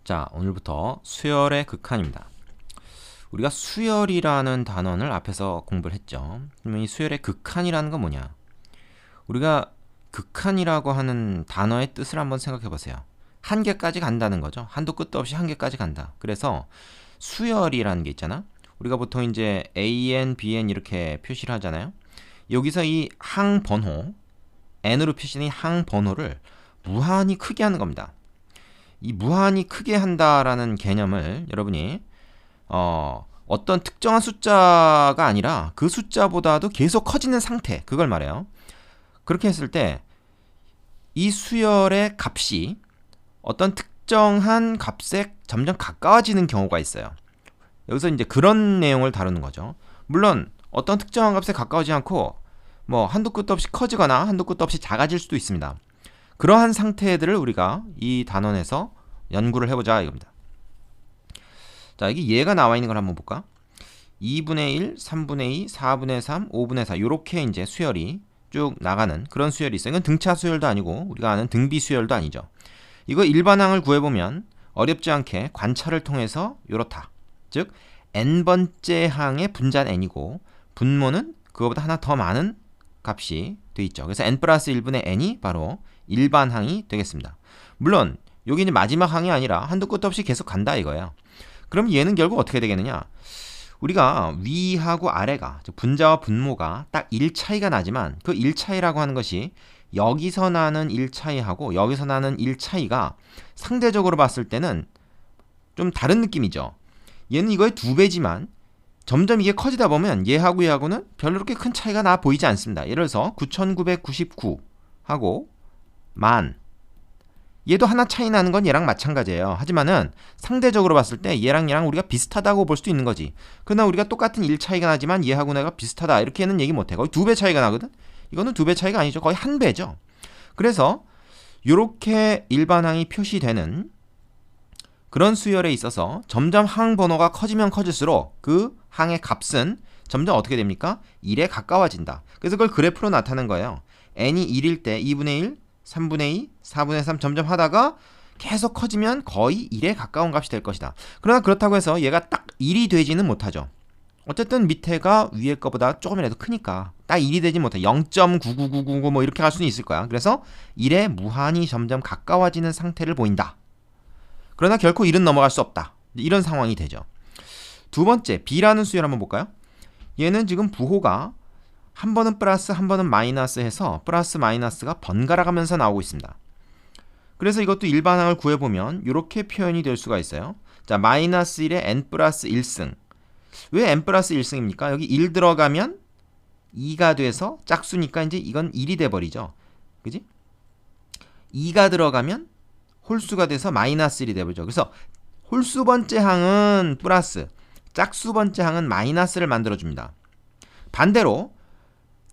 자, 오늘부터 수열의 극한입니다. 우리가 수열이라는 단원을 앞에서 공부를 했죠. 그러면 이 수열의 극한이라는 건 뭐냐? 우리가 극한이라고 하는 단어의 뜻을 한번 생각해 보세요. 한계까지 간다는 거죠. 한도 끝도 없이 한계까지 간다. 그래서 수열이라는 게 있잖아. 우리가 보통 이제 AN, BN 이렇게 표시를 하잖아요. 여기서 이 항번호, N으로 표시된 이 항번호를 무한히 크게 하는 겁니다. 이 무한히 크게 한다라는 개념을 여러분이 어떤 특정한 숫자가 아니라 그 숫자보다도 계속 커지는 상태, 그걸 말해요. 그렇게 했을 때 이 수열의 값이 어떤 특정한 값에 점점 가까워지는 경우가 있어요. 여기서 이제 그런 내용을 다루는 거죠. 물론 어떤 특정한 값에 가까워지지 않고 뭐 한도 끝도 없이 커지거나 한도 끝도 없이 작아질 수도 있습니다. 그러한 상태들을 우리가 이 단원에서 연구를 해보자 이겁니다. 자, 여기 얘가 나와 있는 걸 한번 볼까? 2분의 1, 3분의 2, 4분의 3, 5분의 4 이렇게 이제 수열이 쭉 나가는 그런 수열이 있어요. 이건 등차 수열도 아니고 우리가 아는 등비 수열도 아니죠. 이거 일반항을 구해보면 어렵지 않게 관찰을 통해서 이렇다. 즉 n번째 항의 분자는 n이고 분모는 그거보다 하나 더 많은 값이 돼 있죠. 그래서 n 플러스 1분의 n이 바로 일반항이 되겠습니다. 물론 여기 이제 마지막 항이 아니라 한도 끝도 없이 계속 간다 이거예요. 그럼 얘는 결국 어떻게 되겠느냐? 우리가 위하고 아래가 분자와 분모가 딱 1 차이가 나지만 그 1 차이라고 하는 것이 여기서 나는 1 차이하고 여기서 나는 1 차이가 상대적으로 봤을 때는 좀 다른 느낌이죠. 얘는 이거의 2배지만 점점 이게 커지다 보면 얘하고 얘하고는 별로 그렇게 큰 차이가 나 보이지 않습니다. 예를 들어서 9999하고 10,000 얘도 하나 차이 나는 건 얘랑 마찬가지예요. 하지만은 상대적으로 봤을 때 얘랑 우리가 비슷하다고 볼 수도 있는 거지. 그러나 우리가 똑같은 1 차이가 나지만 얘하고 내가 비슷하다 이렇게는 얘기 못해. 거의 2배 차이가 나거든. 이거는 2배 차이가 아니죠. 거의 1배죠. 그래서 이렇게 일반항이 표시되는 그런 수열에 있어서 점점 항 번호가 커지면 커질수록 그 항의 값은 점점 어떻게 됩니까? 1에 가까워진다. 그래서 그걸 그래프로 나타낸 거예요. n이 1일 때 2분의 1, 3분의 2, 4분의 3 점점 하다가 계속 커지면 거의 1에 가까운 값이 될 것이다. 그러나 그렇다고 해서 얘가 딱 1이 되지는 못하죠. 어쨌든 밑에가 위에 거보다 조금이라도 크니까 딱 1이 되지 못해. 0.99999 뭐 이렇게 갈 수는 있을 거야. 그래서 1에 무한히 점점 가까워지는 상태를 보인다. 그러나 결코 1은 넘어갈 수 없다. 이런 상황이 되죠. 두 번째, B라는 수열 한번 볼까요? 얘는 지금 부호가 한 번은 플러스 한 번은 마이너스 해서 플러스 마이너스가 번갈아 가면서 나오고 있습니다. 그래서 이것도 일반항을 구해보면 이렇게 표현이 될 수가 있어요. 자, 마이너스 1에 n 플러스 1승. 왜 n 플러스 1승입니까? 여기 1 들어가면 2가 돼서 짝수니까 이제 이건 1이 돼버리죠. 그지? 2가 들어가면 홀수가 돼서 마이너스 1이 돼버리죠. 그래서 홀수 번째 항은 플러스, 짝수 번째 항은 마이너스를 만들어줍니다. 반대로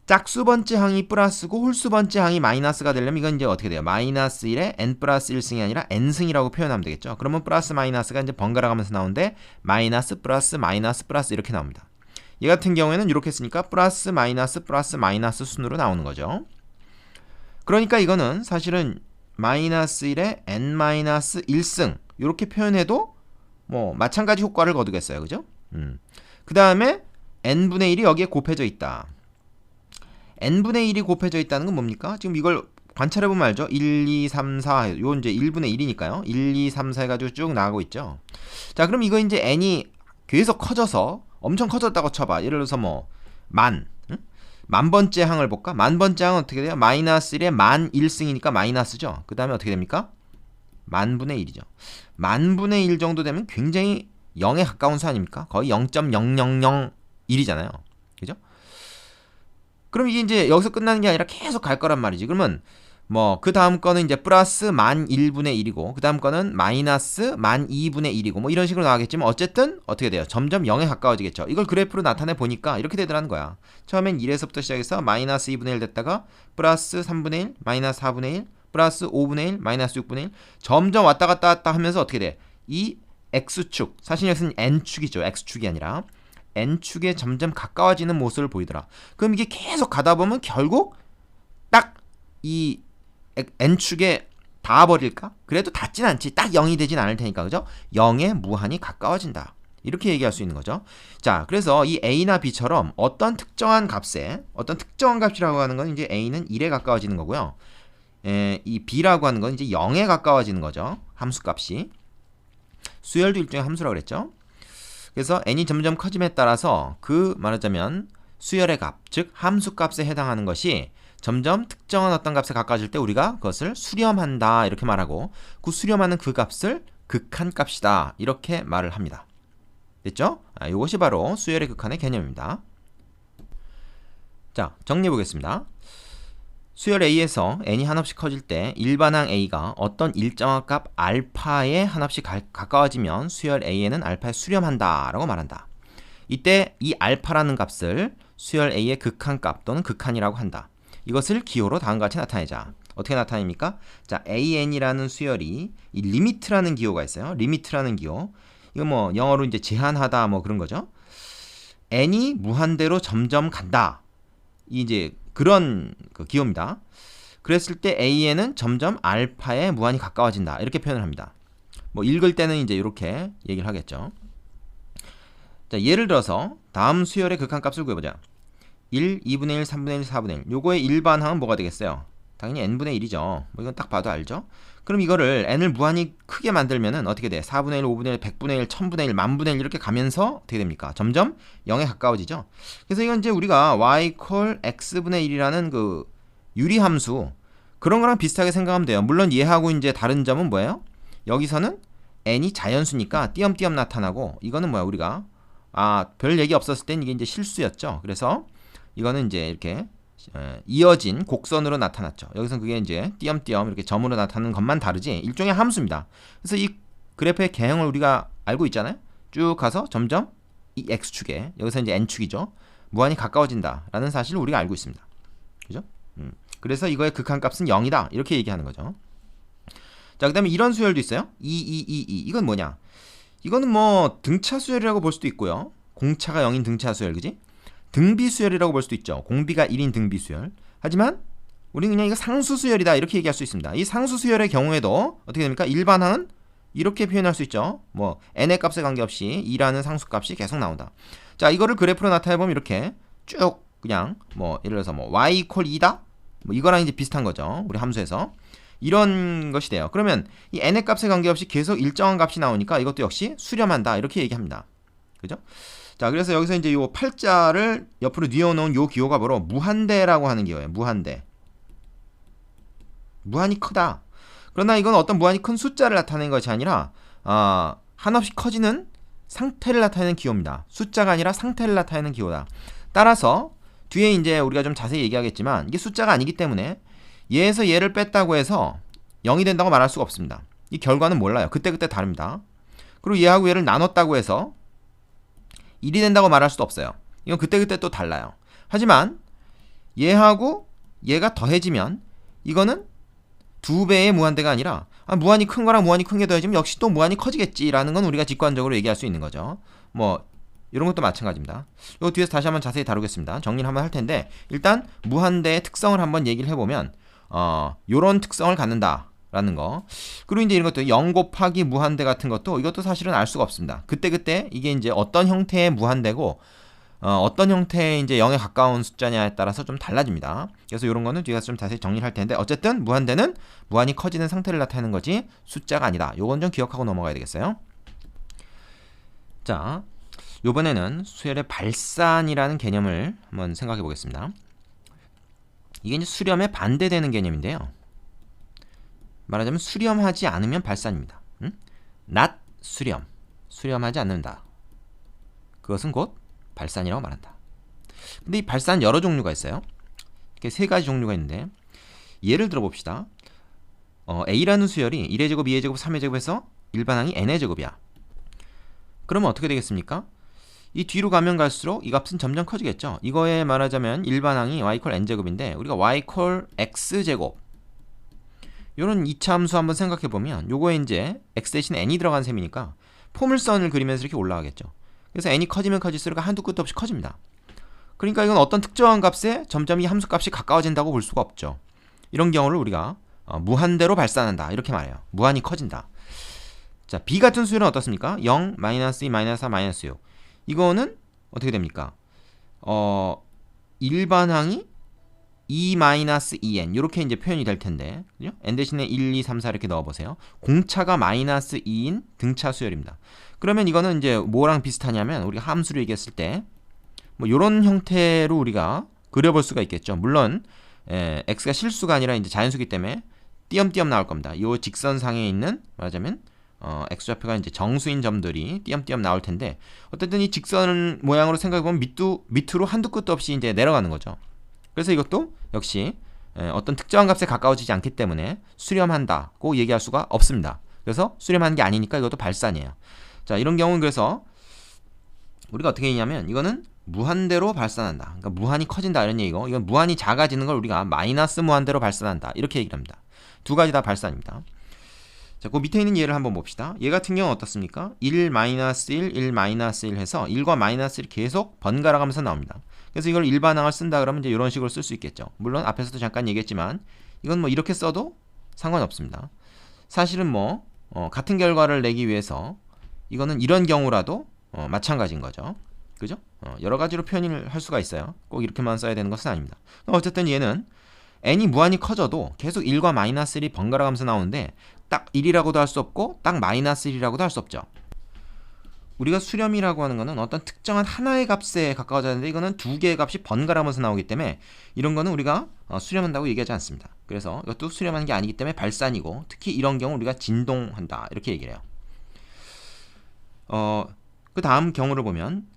짝수 번째 항이 플러스고 홀수 번째 항이 마이너스가 되려면 이건 이제 어떻게 돼요? 마이너스 1에 n 플러스 1승이 아니라 n승이라고 표현하면 되겠죠. 그러면 플러스 마이너스가 이제 번갈아 가면서 나오는데 마이너스 플러스 마이너스 플러스 이렇게 나옵니다. 얘 같은 경우에는 이렇게 쓰니까 플러스 마이너스 순으로 나오는 거죠. 그러니까 이거는 사실은 마이너스 1에 n 마이너스 1승 이렇게 표현해도 뭐 마찬가지 효과를 거두겠어요. 그죠? 그 다음에 n분의 1이 여기에 곱해져 있다. n분의 1이 곱해져 있다는 건 뭡니까? 지금 이걸 관찰해보면 알죠? 1, 2, 3, 4 요 이제 1분의 1이니까요. 1, 2, 3, 4 해가지고 쭉 나가고 있죠. 자, 그럼 이거 이제 n이 계속 커져서 엄청 커졌다고 쳐봐. 예를 들어서 뭐 만, 응? 만 번째 항을 볼까? 만 번째 항은 어떻게 돼요? 마이너스 1에 만 1승이니까 마이너스죠. 그 다음에 어떻게 됩니까? 만분의 1이죠. 만분의 1 정도 되면 굉장히 0에 가까운 수 아닙니까? 거의 0.0001이잖아요. 그죠? 그럼 이게 이제 여기서 끝나는 게 아니라 계속 갈 거란 말이지. 그러면 뭐 그 다음 거는 이제 플러스 만 1분의 1이고 그 다음 거는 마이너스 만 2분의 1이고 뭐 이런 식으로 나가겠지만 어쨌든 어떻게 돼요? 점점 0에 가까워지겠죠. 이걸 그래프로 나타내 보니까 이렇게 되더라는 거야. 처음엔 1에서부터 시작해서 마이너스 2분의 1 됐다가 플러스 3분의 1, 마이너스 4분의 1, 플러스 5분의 1, 마이너스 6분의 1 점점 왔다 갔다 하면서 어떻게 돼? 이 X축, 사실 여기서는 N축이죠. X축이 아니라 n축에 점점 가까워지는 모습을 보이더라. 그럼 이게 계속 가다 보면 결국 딱 이 n축의 다 버릴까? 그래도 닿진 않지. 딱 0이 되진 않을 테니까. 그죠? 0에 무한히 가까워진다. 이렇게 얘기할 수 있는 거죠. 자, 그래서 이 a나 b처럼 어떤 특정한 값이라고 하는 건 이제 a는 1에 가까워지는 거고요. 이 b라고 하는 건 이제 0에 가까워지는 거죠. 함수값이. 수열도 일종의 함수라고 그랬죠. 그래서 n이 점점 커짐에 따라서 말하자면 수열의 값, 즉 함수값에 해당하는 것이 점점 특정한 어떤 값에 가까워질 때 우리가 그것을 수렴한다 이렇게 말하고, 그 수렴하는 그 값을 극한값이다 이렇게 말을 합니다. 됐죠? 이것이 바로 수열의 극한의 개념입니다. 자, 정리해 보겠습니다. 수열 a에서 n이 한없이 커질 때 일반항 a가 어떤 일정한 값 알파에 한없이 가까워지면 수열 a에는 알파에 수렴한다 라고 말한다. 이때 이 알파라는 값을 수열 a의 극한값 또는 극한이라고 한다. 이것을 기호로 다음과 같이 나타내자. 어떻게 나타냅니까? 자, an이라는 수열이 이 리미트라는 기호가 있어요. 리미트라는 기호. 이거 뭐 영어로 이제 제한하다 뭐 그런 거죠. n이 무한대로 점점 간다. 이제 그런 그 기호입니다. 그랬을 때 an은 점점 알파에 무한히 가까워진다. 이렇게 표현을 합니다. 뭐 읽을 때는 이제 이렇게 얘기를 하겠죠. 자, 예를 들어서 다음 수열의 극한값을 구해보자. 1, 2분의 1, 3분의 1, 4분의 1. 요거의 일반항은 뭐가 되겠어요? 당연히 n분의 1이죠. 뭐 이건 딱 봐도 알죠? 그럼 이거를 n을 무한히 크게 만들면은 어떻게 돼? 4분의 1, 5분의 1, 100분의 1, 1000분의 1, 만분의 1 이렇게 가면서 어떻게 됩니까? 점점 0에 가까워지죠? 그래서 이건 이제 우리가 y 콜 x분의 1이라는 그 유리함수, 그런 거랑 비슷하게 생각하면 돼요. 물론 얘하고 이제 다른 점은 뭐예요? 여기서는 n이 자연수니까 띄엄띄엄 나타나고, 이거는 뭐야? 우리가 별 얘기 없었을 땐 이게 이제 실수였죠. 그래서 이거는 이제 이렇게 이어진 곡선으로 나타났죠. 여기서 그게 이제 띄엄띄엄 이렇게 점으로 나타나는 것만 다르지 일종의 함수입니다. 그래서 이 그래프의 개형을 우리가 알고 있잖아요. 쭉 가서 점점 이 x축에, 여기서 이제 n축이죠, 무한히 가까워진다라는 사실을 우리가 알고 있습니다. 그죠? 그래서 이거의 극한값은 0이다 이렇게 얘기하는 거죠. 자, 그 다음에 이런 수열도 있어요. 이건 뭐냐? 이거는 뭐 등차 수열이라고 볼 수도 있고요. 공차가 0인 등차 수열, 그지? 등비 수열이라고 볼 수도 있죠. 공비가 1인 등비 수열. 하지만 우리는 그냥 이거 상수 수열이다 이렇게 얘기할 수 있습니다. 이 상수 수열의 경우에도 어떻게 됩니까? 일반항은 이렇게 표현할 수 있죠. 뭐 n의 값에 관계없이 2라는 상수값이 계속 나온다. 자, 이거를 그래프로 나타내보면 이렇게 쭉 그냥 뭐 예를 들어서 뭐 y 이퀄 2다? 뭐 이거랑 이제 비슷한 거죠. 우리 함수에서. 이런 것이 돼요. 그러면 이 n의 값에 관계없이 계속 일정한 값이 나오니까 이것도 역시 수렴한다 이렇게 얘기합니다. 그죠? 자, 그래서 여기서 이제 요 팔자를 옆으로 뉘어놓은 요 기호가 바로 무한대라고 하는 기호예요. 무한대. 무한히 크다. 그러나 이건 어떤 무한히 큰 숫자를 나타내는 것이 아니라 한없이 커지는 상태를 나타내는 기호입니다. 숫자가 아니라 상태를 나타내는 기호다. 따라서 뒤에 이제 우리가 좀 자세히 얘기하겠지만 이게 숫자가 아니기 때문에 얘에서 얘를 뺐다고 해서 0이 된다고 말할 수가 없습니다. 이 결과는 몰라요. 그때그때 다릅니다. 그리고 얘하고 얘를 나눴다고 해서 1이 된다고 말할 수도 없어요. 이건 그때그때 또 달라요. 하지만 얘하고 얘가 더해지면 이거는 2배의 무한대가 아니라 무한히 큰 거랑 무한히 큰 게 더해지면 역시 또 무한히 커지겠지라는 건 우리가 직관적으로 얘기할 수 있는 거죠. 뭐 이런 것도 마찬가지입니다. 이거 뒤에서 다시 한번 자세히 다루겠습니다. 정리를 한번 할 텐데, 일단 무한대의 특성을 한번 얘기를 해보면 요런 특성을 갖는다라는 거. 그리고 이제 이런 것도 0 곱하기 무한대 같은 것도 이것도 사실은 알 수가 없습니다. 그때그때 이게 이제 어떤 형태의 무한대고 어떤 형태의 이제 0에 가까운 숫자냐에 따라서 좀 달라집니다. 그래서 이런 거는 뒤에서 좀 자세히 정리를 할 텐데, 어쨌든 무한대는 무한히 커지는 상태를 나타내는 거지 숫자가 아니다. 요건 좀 기억하고 넘어가야 되겠어요. 자, 요번에는 수열의 발산이라는 개념을 한번 생각해 보겠습니다. 이게 이제 수렴에 반대되는 개념인데요. 말하자면 수렴하지 않으면 발산입니다. not 수렴, 수렴하지 않는다. 그것은 곧 발산이라고 말한다. 근데 이 발산 여러 종류가 있어요. 이렇게 세 가지 종류가 있는데, 예를 들어 봅시다. A라는 수열이 1의 제곱, 2의 제곱, 3의 제곱에서 일반항이 n의 제곱이야. 그러면 어떻게 되겠습니까? 이 뒤로 가면 갈수록 이 값은 점점 커지겠죠. 이거에 말하자면 일반항이 y 콜 n제곱인데 우리가 y 콜 x제곱, 요런 2차 함수 한번 생각해보면 요거에 이제 x 대신 n이 들어간 셈이니까 포물선을 그리면서 이렇게 올라가겠죠. 그래서 n이 커지면 커질수록 한두 끝도 없이 커집니다. 그러니까 이건 어떤 특정한 값에 점점 이 함수 값이 가까워진다고 볼 수가 없죠. 이런 경우를 우리가 무한대로 발산한다 이렇게 말해요. 무한히 커진다. 자, B 같은 수열은 어떻습니까? 0, 마이너스 2, 마이너스 4, 마이너스 6. 이거는 어떻게 됩니까? 일반항이 2-2n 이렇게 이제 표현이 될 텐데, 그죠? n 대신에 1, 2, 3, 4 이렇게 넣어보세요. 공차가 마이너스 2인 등차 수열입니다. 그러면 이거는 이제 뭐랑 비슷하냐면 우리가 함수로 얘기했을 때 뭐 이런 형태로 우리가 그려볼 수가 있겠죠. 물론 x가 실수가 아니라 이제 자연수기 때문에 띄엄띄엄 나올 겁니다. 이 직선상에 있는 말하자면 x좌표가 이제 정수인 점들이 띄엄띄엄 나올 텐데, 어쨌든 이 직선 모양으로 생각해 보면 밑으로 한두 끝도 없이 이제 내려가는 거죠. 그래서 이것도 역시 어떤 특정한 값에 가까워지지 않기 때문에 수렴한다고 얘기할 수가 없습니다. 그래서 수렴하는 게 아니니까 이것도 발산이에요. 자, 이런 경우는 그래서 우리가 어떻게 했냐면 이거는 무한대로 발산한다. 그러니까 무한히 커진다 이런 얘기고, 이건 무한히 작아지는 걸 우리가 마이너스 무한대로 발산한다 이렇게 얘기를 합니다. 두 가지 다 발산입니다. 자, 그 밑에 있는 예를 한번 봅시다. 얘 같은 경우는 어떻습니까? 1, 마이너스 1, 1, 마이너스 1 해서 1과 마이너스 1이 계속 번갈아 가면서 나옵니다. 그래서 이걸 일반항을 쓴다 그러면 이제 이런 식으로 쓸 수 있겠죠. 물론 앞에서도 잠깐 얘기했지만 이건 뭐 이렇게 써도 상관없습니다. 사실은 뭐 같은 결과를 내기 위해서 이거는 이런 경우라도 마찬가지인 거죠. 그죠? 여러 가지로 표현을 할 수가 있어요. 꼭 이렇게만 써야 되는 것은 아닙니다. 어쨌든 얘는 n이 무한히 커져도 계속 1과 마이너스 1이 번갈아 가면서 나오는데 딱 1이라고도 할 수 없고 딱 마이너스 1이라고도 할 수 없죠. 우리가 수렴이라고 하는 거는 어떤 특정한 하나의 값에 가까워져야 하는데 이거는 두 개의 값이 번갈아가면서 나오기 때문에 이런 거는 우리가 수렴한다고 얘기하지 않습니다. 그래서 이것도 수렴하는 게 아니기 때문에 발산이고, 특히 이런 경우 우리가 진동한다 이렇게 얘기를 해요. 그 다음 경우를 보면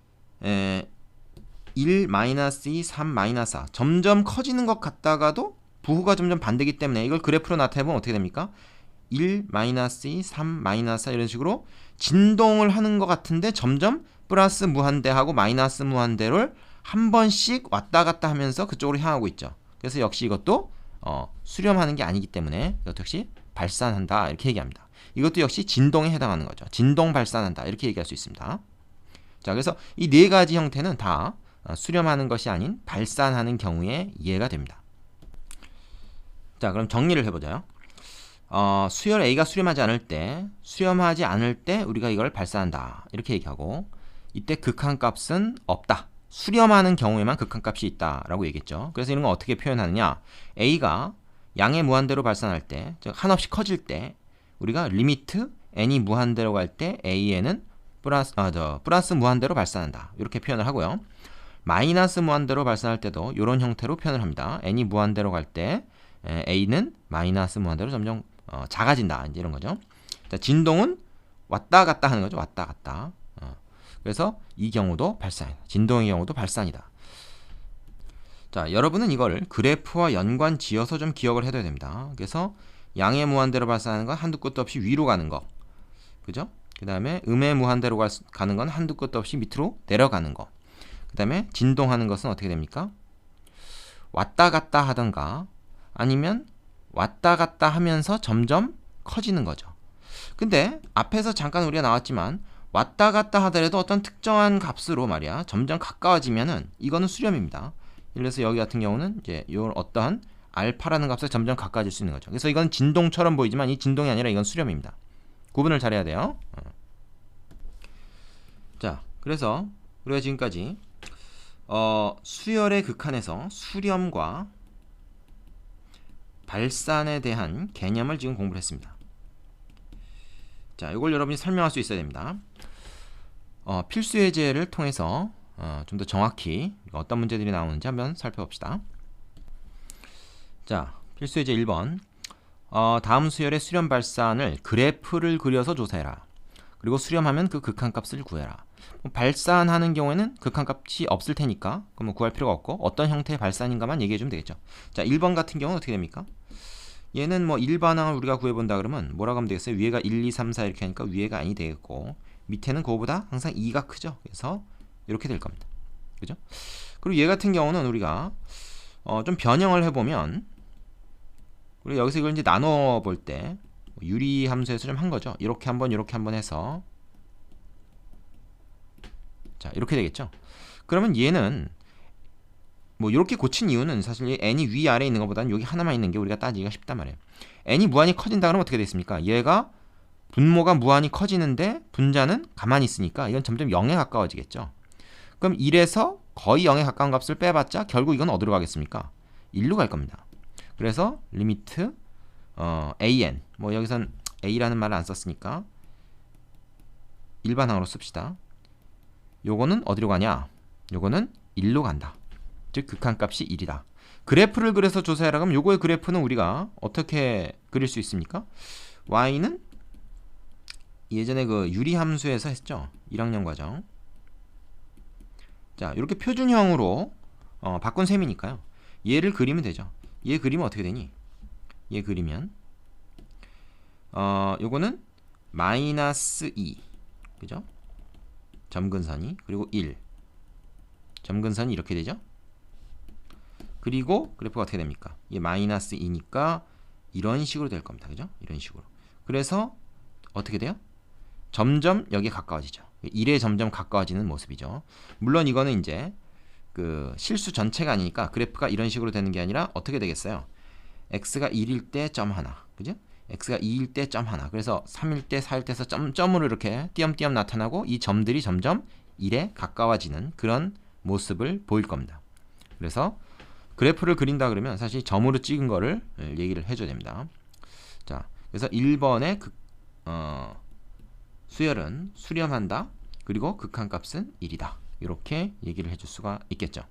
1, 마이너스 2, 3, 마이너스 4 점점 커지는 것 같다가도 부호가 점점 반대기 때문에 이걸 그래프로 나타내보면 어떻게 됩니까? 1, 마이너스 2, 3, 마이너스 4 이런 식으로 진동을 하는 것 같은데 점점 플러스 무한대하고 마이너스 무한대를 한 번씩 왔다 갔다 하면서 그쪽으로 향하고 있죠. 그래서 역시 이것도 수렴하는 게 아니기 때문에 이것도 역시 발산한다 이렇게 얘기합니다. 이것도 역시 진동에 해당하는 거죠. 진동 발산한다 이렇게 얘기할 수 있습니다. 자, 그래서 이 네 가지 형태는 다 수렴하는 것이 아닌 발산하는 경우에 이해가 됩니다. 자, 그럼 정리를 해보자요. 수열 A가 수렴하지 않을 때 우리가 이걸 발산한다 이렇게 얘기하고, 이때 극한값은 없다. 수렴하는 경우에만 극한값이 있다라고 얘기했죠. 그래서 이런 건 어떻게 표현하느냐? A가 양의 무한대로 발산할 때, 즉 한없이 커질 때 우리가 리미트 n이 무한대로 갈 때 A에는 플러스 무한대로 발산한다 이렇게 표현을 하고요. 마이너스 무한대로 발산할 때도 이런 형태로 표현을 합니다. n이 무한대로 갈 때 A는 마이너스 무한대로 점점 작아진다 이제 이런 거죠. 자, 진동은 왔다 갔다 하는 거죠. 왔다 갔다. 그래서 이 경우도 발산이다. 진동의 경우도 발산이다. 자, 여러분은 이걸 그래프와 연관 지어서 좀 기억을 해둬야 됩니다. 그래서 양의 무한대로 발산하는 건 한두 끝도 없이 위로 가는 거, 그죠? 그 다음에 음의 무한대로 가는 건 한두 끝도 없이 밑으로 내려가는 거. 그 다음에 진동하는 것은 어떻게 됩니까? 왔다 갔다 하던가 아니면 왔다 갔다 하면서 점점 커지는 거죠. 근데 앞에서 잠깐 우리가 나왔지만 왔다 갔다 하더라도 어떤 특정한 값으로 말이야 점점 가까워지면은 이거는 수렴입니다. 예를 들어서 여기 같은 경우는 이제 요 어떠한 알파라는 값에 점점 가까워질 수 있는 거죠. 그래서 이건 진동처럼 보이지만 이 진동이 아니라 이건 수렴입니다. 구분을 잘해야 돼요. 자, 그래서 우리가 지금까지 수열의 극한에서 수렴과 발산에 대한 개념을 지금 공부를 했습니다. 자, 이걸 여러분이 설명할 수 있어야 됩니다. 필수 예제를 통해서 좀 더 정확히 어떤 문제들이 나오는지 한번 살펴봅시다. 자, 필수 예제 1번. 다음 수열의 수렴 발산을 그래프를 그려서 조사해라. 그리고 수렴하면 그 극한값을 구해라. 발산하는 경우에는 극한값이 없을 테니까 그럼 구할 필요가 없고 어떤 형태의 발산인가만 얘기해 주면 되겠죠. 자, 1번 같은 경우는 어떻게 됩니까? 얘는 뭐 일반항을 우리가 구해본다 그러면 뭐라고 하면 되겠어요? 위에가 1, 2, 3, 4 이렇게 하니까 위에가 아니 되겠고 밑에는 그거보다 항상 2가 크죠. 그래서 이렇게 될 겁니다. 그죠? 그리고 얘 같은 경우는 우리가 좀 변형을 해보면 우리 여기서 이걸 이제 나눠 볼 때 유리 함수에서 좀 한 거죠. 이렇게 한번 해서 자, 이렇게 되겠죠. 그러면 얘는 뭐 이렇게 고친 이유는 사실 n이 위아래에 있는 것보다는 여기 하나만 있는 게 우리가 따지기가 쉽단 말이에요. n이 무한히 커진다 그러면 어떻게 됐습니까? 얘가 분모가 무한히 커지는데 분자는 가만히 있으니까 이건 점점 0에 가까워지겠죠. 그럼 1에서 거의 0에 가까운 값을 빼봤자 결국 이건 어디로 가겠습니까? 1로 갈 겁니다. 그래서 리미트 an, 뭐 여기선 a라는 말을 안 썼으니까 일반항으로 씁시다. 요거는 어디로 가냐? 요거는 1로 간다. 즉 극한값이 1이다. 그래프를 그려서 조사해라 그러면 요거의 그래프는 우리가 어떻게 그릴 수 있습니까? y는 예전에 그 유리함수에서 했죠. 1학년 과정. 자, 이렇게 표준형으로 바꾼 셈이니까요. 얘를 그리면 되죠. 얘 그리면 어떻게 되니? 얘 그리면 요거는 마이너스 2, 그죠? 점근선이, 그리고 1, 점근선이 이렇게 되죠. 그리고 그래프가 어떻게 됩니까? 얘 마이너스 2니까 이런 식으로 될 겁니다. 그죠? 이런 식으로. 그래서 어떻게 돼요? 점점 여기에 가까워지죠. 1에 점점 가까워지는 모습이죠. 물론 이거는 이제 그 실수 전체가 아니니까 그래프가 이런 식으로 되는 게 아니라 어떻게 되겠어요? x가 1일 때 점 하나, 그죠? x가 2일 때 점 하나. 그래서 3일 때, 4일 때서 점으로 이렇게 띄엄띄엄 나타나고 이 점들이 점점 1에 가까워지는 그런 모습을 보일 겁니다. 그래서 그래프를 그린다 그러면 사실 점으로 찍은 거를 얘기를 해줘야 됩니다. 자, 그래서 1번의 수열은 수렴한다. 그리고 극한값은 1이다. 이렇게 얘기를 해줄 수가 있겠죠.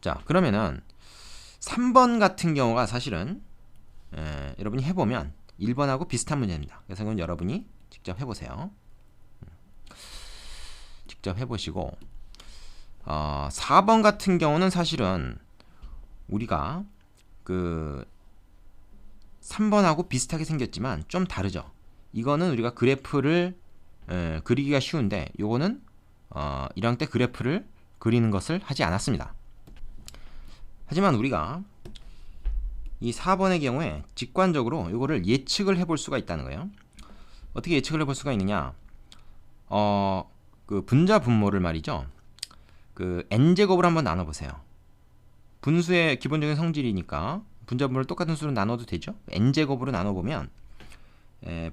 자, 그러면은 3번 같은 경우가 사실은 여러분이 해보면 1번하고 비슷한 문제입니다. 그래서 그건 여러분이 직접 해보세요. 직접 해보시고 4번 같은 경우는 사실은 우리가 그 3번하고 비슷하게 생겼지만 좀 다르죠. 이거는 우리가 그래프를 그리기가 쉬운데 요거는 1학년 때 그래프를 그리는 것을 하지 않았습니다. 하지만 우리가 이 4번의 경우에 직관적으로 이거를 예측을 해볼 수가 있다는 거예요. 어떻게 예측을 해볼 수가 있느냐? 그 분자 분모를 말이죠. 그 n제곱을 한번 나눠보세요. 분수의 기본적인 성질이니까 분자 분모를 똑같은 수로 나눠도 되죠. n제곱으로 나눠보면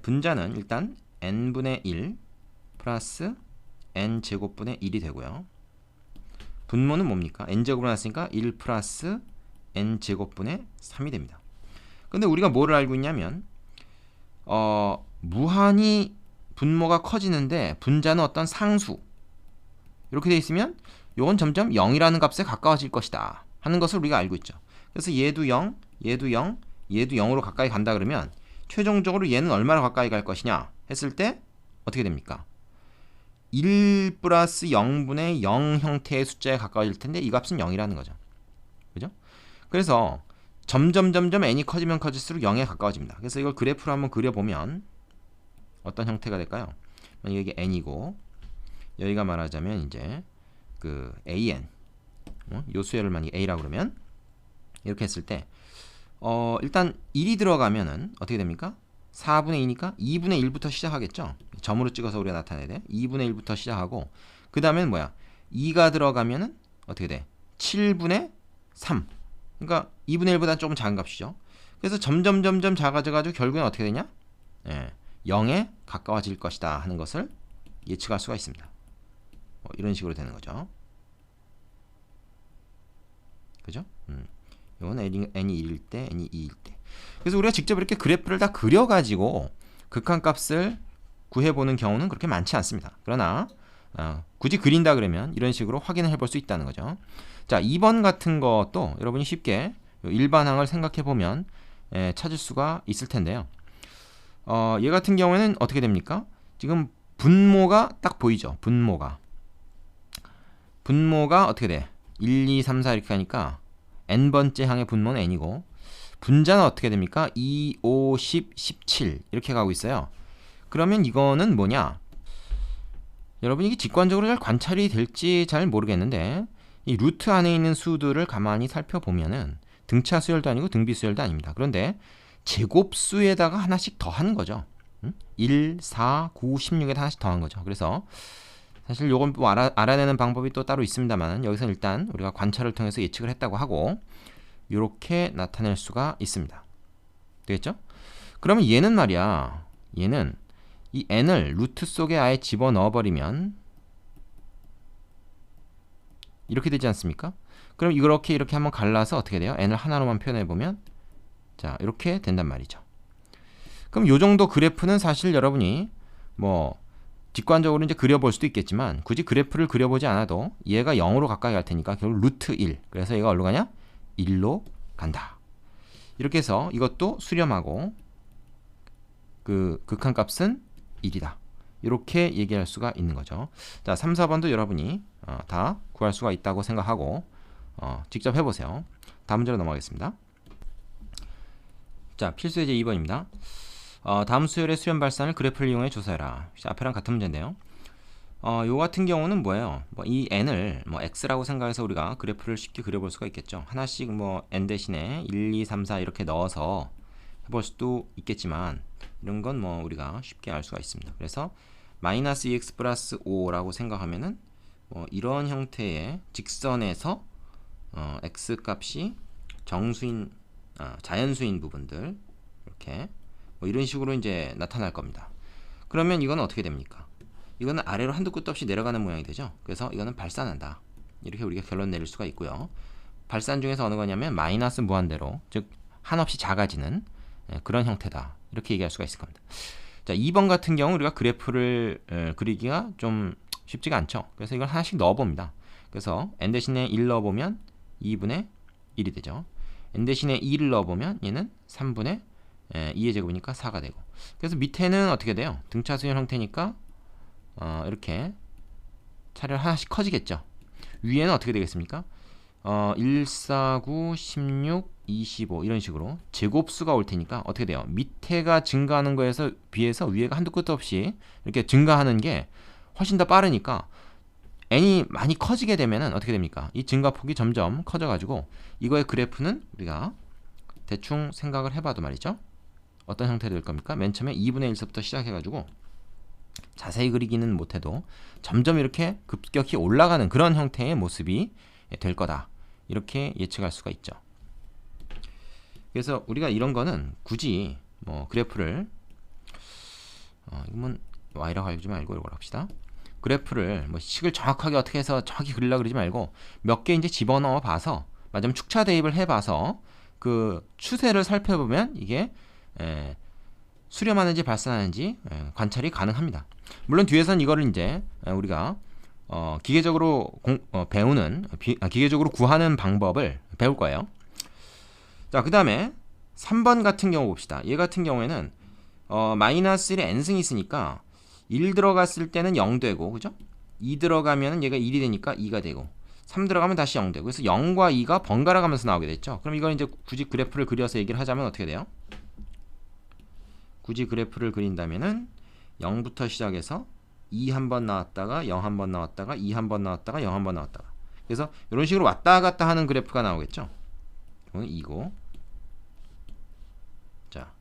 분자는 일단 n분의 1 플러스 n제곱분의 1이 되고요. 분모는 뭡니까? n제곱으로 나눴으니까 1 플러스 n제곱분의 3이 됩니다. 근데 우리가 뭐를 알고 있냐면 무한히 분모가 커지는데 분자는 어떤 상수 이렇게 돼 있으면 요건 점점 0이라는 값에 가까워질 것이다 하는 것을 우리가 알고 있죠. 그래서 얘도 0, 얘도 0, 얘도 0으로 가까이 간다 그러면 최종적으로 얘는 얼마나 가까이 갈 것이냐 했을 때 어떻게 됩니까? 1 플러스 0분의 0 형태의 숫자에 가까워질 텐데 이 값은 0이라는 거죠. 그죠? 그래서 점점 n이 커지면 커질수록 0에 가까워집니다. 그래서 이걸 그래프로 한번 그려보면 어떤 형태가 될까요? 만약에 이게 n이고 여기가 말하자면 이제 그 an 요 수열을 만약에 a라고 그러면 이렇게 했을 때 일단 1이 들어가면은 어떻게 됩니까? 4분의 2니까 2분의 1부터 시작하겠죠. 점으로 찍어서 우리가 나타내야 돼. 2분의 1부터 시작하고 그 다음에는 뭐야? 2가 들어가면은 어떻게 돼? 7분의 3. 그러니까 2분의 1보다 조금 작은 값이죠. 그래서 점점 작아져가지고 결국엔 어떻게 되냐? 0에 가까워질 것이다 하는 것을 예측할 수가 있습니다. 이런 식으로 되는 거죠. 그죠? 이건 n이 1일 때, n이 2일 때. 그래서 우리가 직접 이렇게 그래프를 다 그려가지고 극한값을 구해보는 경우는 그렇게 많지 않습니다. 그러나 굳이 그린다 그러면 이런 식으로 확인을 해볼 수 있다는 거죠. 자, 2번 같은 것도 여러분이 쉽게 일반항을 생각해보면 찾을 수가 있을 텐데요. 얘 같은 경우에는 어떻게 됩니까? 지금 분모가 딱 보이죠? 분모가 어떻게 돼? 1, 2, 3, 4 이렇게 하니까 n번째 항의 분모는 n이고 분자는 어떻게 됩니까? 2, 5, 10, 17 이렇게 가고 있어요. 그러면 이거는 뭐냐? 여러분 이게 직관적으로 잘 관찰이 될지 잘 모르겠는데 이 루트 안에 있는 수들을 가만히 살펴보면은 등차 수열도 아니고 등비 수열도 아닙니다. 그런데 제곱수에다가 하나씩 더하는 거죠. 1, 4, 9, 16에다 하나씩 더한 거죠. 그래서 사실 요건 뭐 알아내는 방법이 또 따로 있습니다만 여기서 일단 우리가 관찰을 통해서 예측을 했다고 하고 이렇게 나타낼 수가 있습니다. 되겠죠? 그러면 얘는 말이야, 얘는 이 n을 루트 속에 아예 집어넣어 버리면 이렇게 되지 않습니까? 그럼 이렇게 한번 갈라서 어떻게 돼요? n을 하나로만 표현해 보면 자, 이렇게 된단 말이죠. 그럼 요 정도 그래프는 사실 여러분이 뭐 직관적으로 이제 그려볼 수도 있겠지만 굳이 그래프를 그려보지 않아도 얘가 0으로 가까이 갈 테니까 결국 루트 1. 그래서 얘가 어디로 가냐? 1로 간다. 이렇게 해서 이것도 수렴하고 그 극한값은 1이다. 이렇게 얘기할 수가 있는 거죠. 자, 3, 4번도 여러분이 다 구할 수가 있다고 생각하고 직접 해보세요. 다음 문제로 넘어가겠습니다. 자, 필수 예제 2번입니다. 다음 수열의 수렴 발산을 그래프를 이용해 조사해라. 앞에랑 같은 문제인데요. 요 같은 경우는 뭐예요? 이 n을 x라고 생각해서 우리가 그래프를 쉽게 그려볼 수가 있겠죠. 하나씩 n 대신에 1, 2, 3, 4 이렇게 넣어서 해볼 수도 있겠지만 이런 건 우리가 쉽게 알 수가 있습니다. 그래서 마이너스 2x 플러스 5라고 생각하면은 이런 형태의 직선에서 x 값이 정수인 자연수인 부분들 이렇게 이런 식으로 이제 나타날 겁니다. 그러면 이건 어떻게 됩니까? 이거는 아래로 한도 끝도 없이 내려가는 모양이 되죠. 그래서 이거는 발산한다. 이렇게 우리가 결론 내릴 수가 있고요. 발산 중에서 어느 거냐면 마이너스 무한대로, 즉 한없이 작아지는 그런 형태다. 이렇게 얘기할 수가 있을 겁니다. 자, 2번 같은 경우 우리가 그래프를 그리기가 좀 쉽지가 않죠. 그래서 이걸 하나씩 넣어봅니다. 그래서 n 대신에 1 넣어보면 2분의 1이 되죠. n 대신에 2를 넣어보면 얘는 3분의 2의 제곱이니까 4가 되고, 그래서 밑에는 어떻게 돼요? 등차수열 형태니까 이렇게 차례로 하나씩 커지겠죠. 위에는 어떻게 되겠습니까? 1, 4, 9, 16, 25 이런 식으로 제곱수가 올 테니까 어떻게 돼요? 밑에가 증가하는 거에서 비해서 위에가 한도 끝도 없이 이렇게 증가하는 게 훨씬 더 빠르니까 n이 많이 커지게 되면은 어떻게 됩니까? 이 증가폭이 점점 커져가지고 이거의 그래프는 우리가 대충 생각을 해봐도 말이죠. 어떤 형태가 될 겁니까? 맨 처음에 2분의 1서부터 시작해가지고 자세히 그리기는 못해도 점점 이렇게 급격히 올라가는 그런 형태의 모습이 될 거다. 이렇게 예측할 수가 있죠. 그래서 우리가 이런 거는 굳이 그래프를 이건 y라고 알지 말고 이걸 합시다. 그래프를 식을 정확하게 어떻게 해서 정확히 그리려고 그러지 말고 몇 개 이제 집어넣어 봐서 맞으면 축차 대입을 해 봐서 그 추세를 살펴보면 이게 수렴하는지 발산하는지 관찰이 가능합니다. 물론 뒤에서는 이거를 이제 우리가 기계적으로 배우는 기계적으로 구하는 방법을 배울 거예요. 자, 그 다음에 3번 같은 경우 봅시다. 얘 같은 경우에는 마이너스 1에 n승이 있으니까 1 들어갔을 때는 0 되고, 그죠? 2 들어가면 얘가 1이 되니까 2가 되고, 3 들어가면 다시 0 되고, 그래서 0과 2가 번갈아 가면서 나오게 됐죠. 그럼 이걸 이제 굳이 그래프를 그려서 얘기를 하자면 어떻게 돼요? 굳이 그래프를 그린다면은 0부터 시작해서 2 한 번 나왔다가 0 한 번 나왔다가 2 한 번 나왔다가 0 한 번 나왔다가, 그래서 이런 식으로 왔다 갔다 하는 그래프가 나오겠죠. 이거는 2고, 자,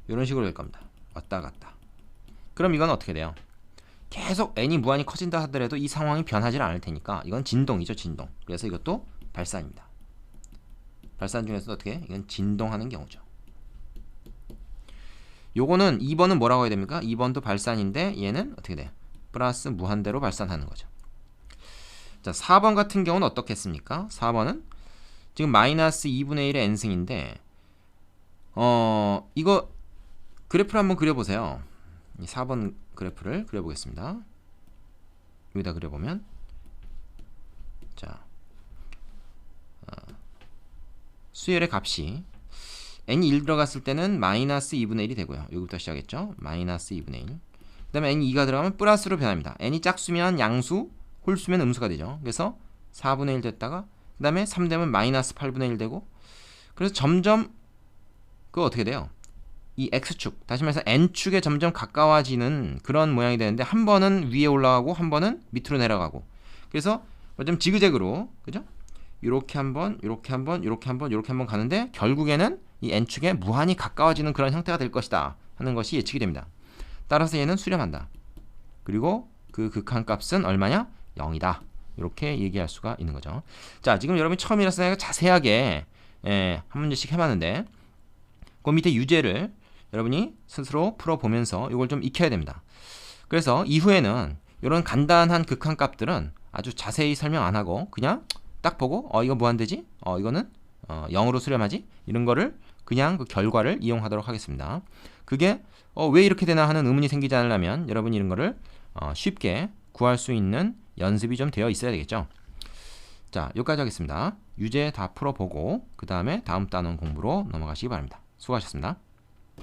이런 식으로 될 겁니다. 왔다 갔다. 그럼 이건 어떻게 돼요? 계속 n이 무한히 커진다 하더라도 이 상황이 변하지 않을 테니까 이건 진동이죠, 진동. 그래서 이것도 발산입니다. 발산 중에서 어떻게? 이건 진동하는 경우죠. 요거는 2번은 뭐라고 해야 됩니까? 2번도 발산인데 얘는 어떻게 돼요? 플러스 무한대로 발산하는 거죠. 자, 4번 같은 경우는 어떻겠습니까? 4번은 지금 마이너스 2분의 1의 n승인데 이거 그래프를 한번 그려보세요. 이 4번 그래프를 그려보겠습니다. 여기다 그려보면, 자, 수열의 값이 n이 1 들어갔을 때는 마이너스 2분의 1이 되고요. 여기부터 시작했죠. 마이너스 2분의 1. 그 다음에 n이 2가 들어가면 플러스로 변합니다. n이 짝수면 양수, 홀수면 음수가 되죠. 그래서 4분의 1 됐다가 그 다음에 3 되면 마이너스 8분의 1 되고, 그래서 점점 그거 어떻게 돼요? 이 x축, 다시 말해서 n축에 점점 가까워지는 그런 모양이 되는데 한 번은 위에 올라가고 한 번은 밑으로 내려가고, 그래서 좀 지그재그로, 그죠? 이렇게 한번, 이렇게 한번, 이렇게 한번, 이렇게 한번 가는데 결국에는 이 n축에 무한히 가까워지는 그런 형태가 될 것이다 하는 것이 예측이 됩니다. 따라서 얘는 수렴한다. 그리고 그 극한값은 얼마냐? 0이다. 이렇게 얘기할 수가 있는 거죠. 자, 지금 여러분이 처음이라서 내가 자세하게 한 문제씩 해봤는데 그 밑에 유제를 여러분이 스스로 풀어보면서 이걸 좀 익혀야 됩니다. 그래서 이후에는 이런 간단한 극한값들은 아주 자세히 설명 안 하고 그냥 딱 보고 이거 무한대지? 이거는 0으로 수렴하지? 이런 거를 그냥 그 결과를 이용하도록 하겠습니다. 그게 왜 이렇게 되나 하는 의문이 생기지 않으려면 여러분이 이런 거를 쉽게 구할 수 있는 연습이 좀 되어 있어야 되겠죠. 자, 여기까지 하겠습니다. 유제 다 풀어보고 그 다음에 다음 단원 공부로 넘어가시기 바랍니다. 수고하셨습니다.